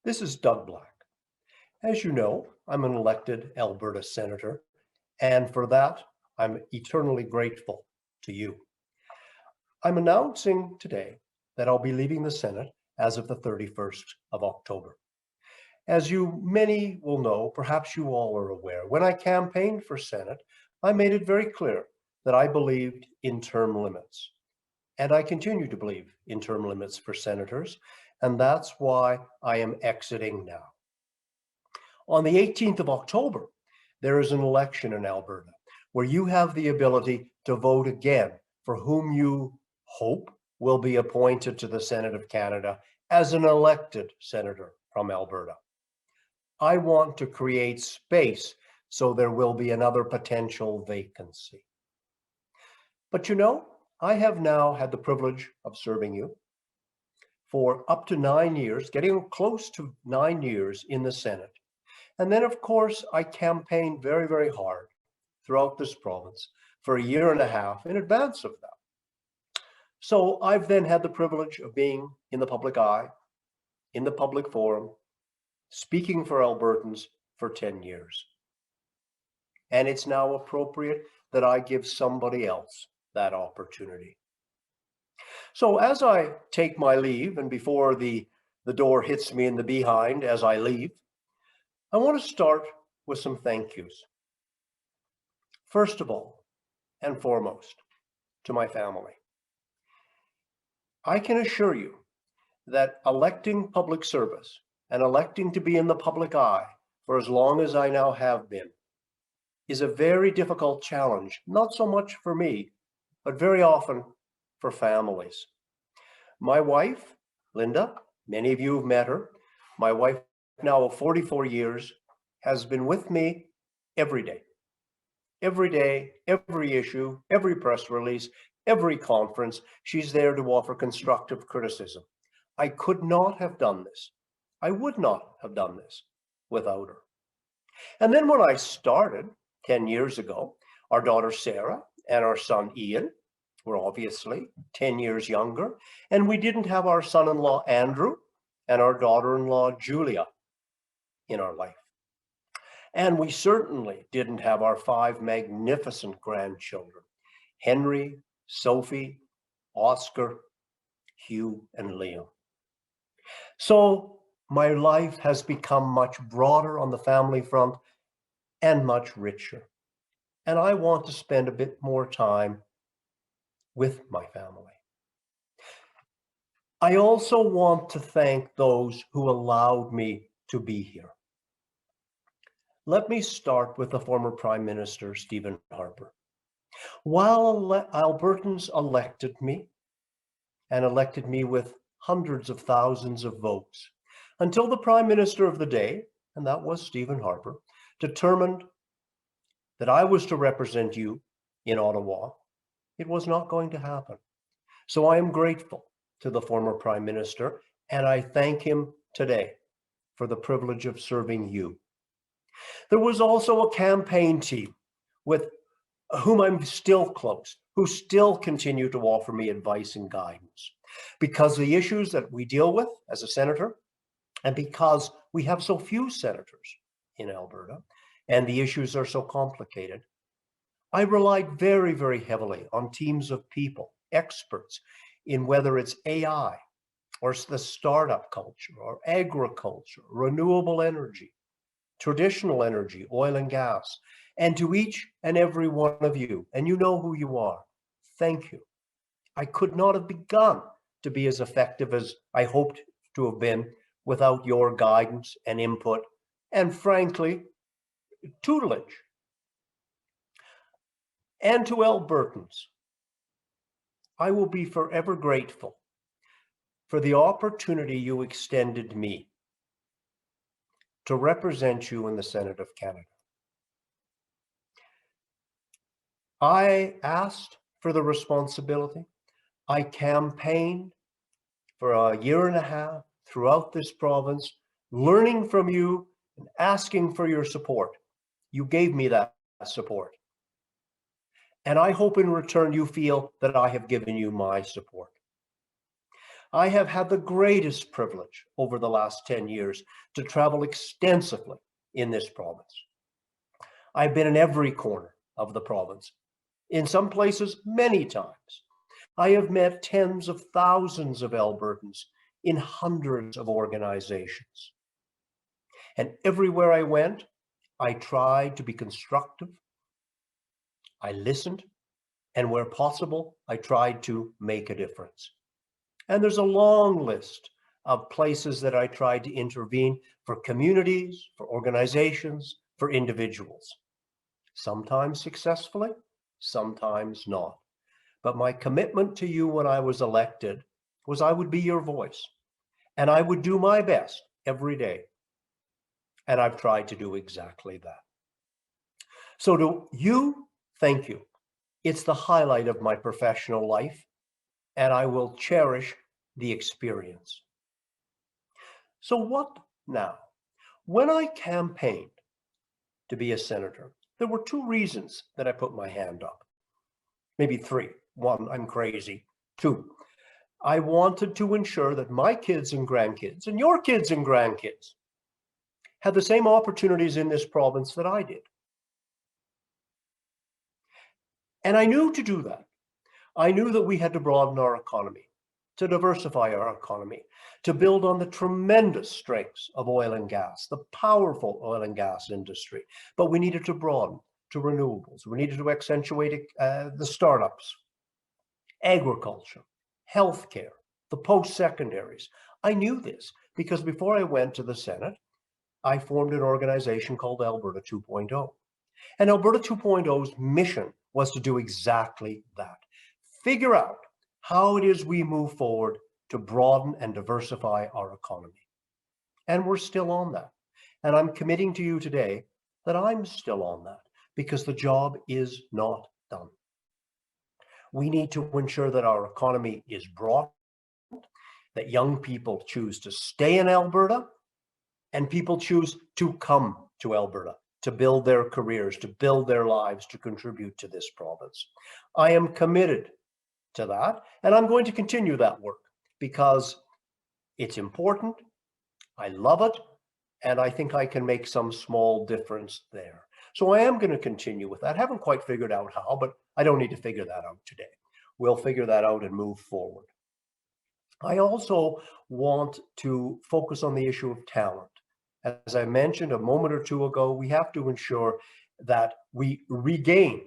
This is Doug Black. As you know, I'm an elected Alberta Senator, and for that, I'm eternally grateful to you. I'm announcing today that I'll be leaving the Senate as of the 31st of October. As you many will know, perhaps you all are aware, when I campaigned for Senate, I made it very clear that I believed in term limits. And I continue to believe in term limits for senators, and that's why I am exiting now. On the 18th of October, there is an election in Alberta where you have the ability to vote again for whom you hope will be appointed to the Senate of Canada as an elected senator from Alberta. I want to create space so there will be another potential vacancy. But you know, I have now had the privilege of serving you for up to 9 years, getting close to 9 years in the Senate. And then, of course, I campaigned very, very hard throughout this province for a year and a half in advance of that. So I've then had the privilege of being in the public eye, in the public forum, speaking for Albertans for 10 years. And it's now appropriate that I give somebody else that opportunity. So as I take my leave, and before the door hits me in the behind as I leave, I want to start with some thank yous. First of all, and foremost, to my family. I can assure you that electing public service and electing to be in the public eye for as long as I now have been is a very difficult challenge, not so much for me, but very often for families. My wife, Linda, many of you have met her. My wife, now of 44 years, has been with me every day. Every day, every issue, every press release, every conference, she's there to offer constructive criticism. I could not have done this. I would not have done this without her. And then when I started 10 years ago, our daughter Sarah and our son Ian were obviously 10 years younger, and we didn't have our son-in-law Andrew and our daughter-in-law Julia in our life. And we certainly didn't have our 5 magnificent grandchildren, Henry, Sophie, Oscar, Hugh, and Liam. So my life has become much broader on the family front and much richer. And I want to spend a bit more time with my family. I also want to thank those who allowed me to be here. Let me start with the former Prime Minister, Stephen Harper. While Albertans elected me, and elected me with hundreds of thousands of votes, until the Prime Minister of the day, and that was Stephen Harper, determined that I was to represent you in Ottawa, it was not going to happen. So I am grateful to the former Prime Minister, and I thank him today for the privilege of serving you. There was also a campaign team with whom I'm still close, who still continue to offer me advice and guidance, because the issues that we deal with as a senator, and because we have so few senators in Alberta, and the issues are so complicated, I relied very, very heavily on teams of people, experts in whether it's AI, or the startup culture, or agriculture, renewable energy, traditional energy, oil and gas, and to each and every one of you, and you know who you are, thank you. I could not have begun to be as effective as I hoped to have been without your guidance and input, and frankly, tutelage. And to Albertans, I will be forever grateful for the opportunity you extended me to represent you in the Senate of Canada. I asked for the responsibility. I campaigned for a year and a half throughout this province, learning from you and asking for your support. You gave me that support. And I hope in return you feel that I have given you my support. I have had the greatest privilege over the last 10 years to travel extensively in this province. I've been in every corner of the province, in some places many times. I have met tens of thousands of Albertans in hundreds of organizations. And everywhere I went, I tried to be constructive. I listened, and where possible, I tried to make a difference. And there's a long list of places that I tried to intervene for communities, for organizations, for individuals. Sometimes successfully, sometimes not. But my commitment to you when I was elected was I would be your voice, and I would do my best every day. And I've tried to do exactly that. So to you, thank you. It's the highlight of my professional life, and I will cherish the experience. So what now? When I campaigned to be a senator, there were two reasons that I put my hand up. Maybe three. One, I'm crazy. Two, I wanted to ensure that my kids and grandkids and your kids and grandkids had the same opportunities in this province that I did. And I knew to do that. I knew that we had to broaden our economy, to diversify our economy, to build on the tremendous strengths of oil and gas, the powerful oil and gas industry. But we needed to broaden to renewables. We needed to accentuate the startups, agriculture, healthcare, the post-secondaries. I knew this because before I went to the Senate, I formed an organization called Alberta 2.0. And Alberta 2.0's mission was to do exactly that. Figure out how it is we move forward to broaden and diversify our economy. And we're still on that. And I'm committing to you today that I'm still on that because the job is not done. We need to ensure that our economy is broad, that young people choose to stay in Alberta, and people choose to come to Alberta to build their careers, to build their lives, to contribute to this province. I am committed to that, and I'm going to continue that work because it's important, I love it, and I think I can make some small difference there. So I am going to continue with that. I haven't quite figured out how, but I don't need to figure that out today. We'll figure that out and move forward. I also want to focus on the issue of talent. As I mentioned a moment or two ago, we have to ensure that we regain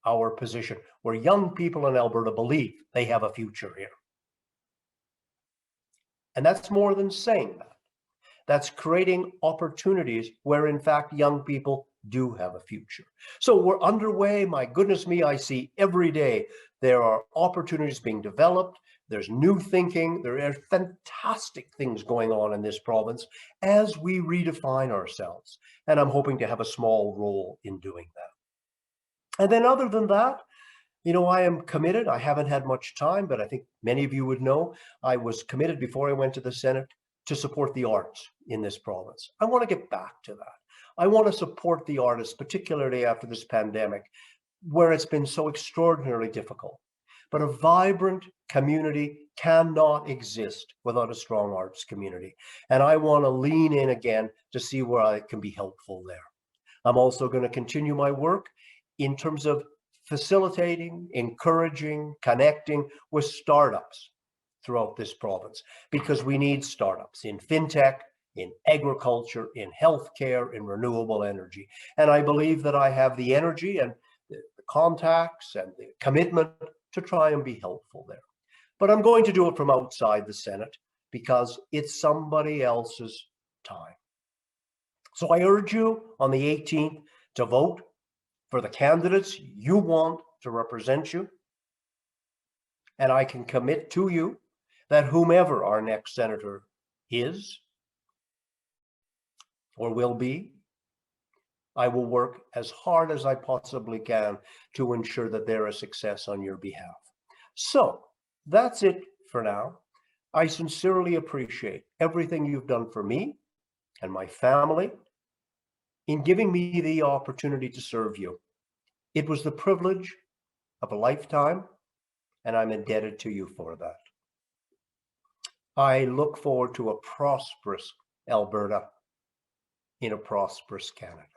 our position where young people in Alberta believe they have a future here. And that's more than saying that. That's creating opportunities where, in fact, young people do have a future. So we're underway. My goodness me, I see every day there are opportunities being developed. There's new thinking. There are fantastic things going on in this province as we redefine ourselves. And I'm hoping to have a small role in doing that. And then other than that, you know, I am committed. I haven't had much time, but I think many of you would know I was committed before I went to the Senate to support the arts in this province. I want to get back to that. I want to support the artists, particularly after this pandemic, where it's been so extraordinarily difficult. But a vibrant community cannot exist without a strong arts community. And I want to lean in again to see where I can be helpful there. I'm also going to continue my work in terms of facilitating, encouraging, connecting with startups throughout this province, because we need startups in fintech, in agriculture, in healthcare, in renewable energy. And I believe that I have the energy and the contacts and the commitment to try and be helpful there. But I'm going to do it from outside the Senate because it's somebody else's time. So I urge you on the 18th to vote for the candidates you want to represent you. And I can commit to you that whomever our next senator is or will be, I will work as hard as I possibly can to ensure that they're a success on your behalf. So that's it for now. I sincerely appreciate everything you've done for me and my family in giving me the opportunity to serve you. It was the privilege of a lifetime, and I'm indebted to you for that. I look forward to a prosperous Alberta in a prosperous Canada.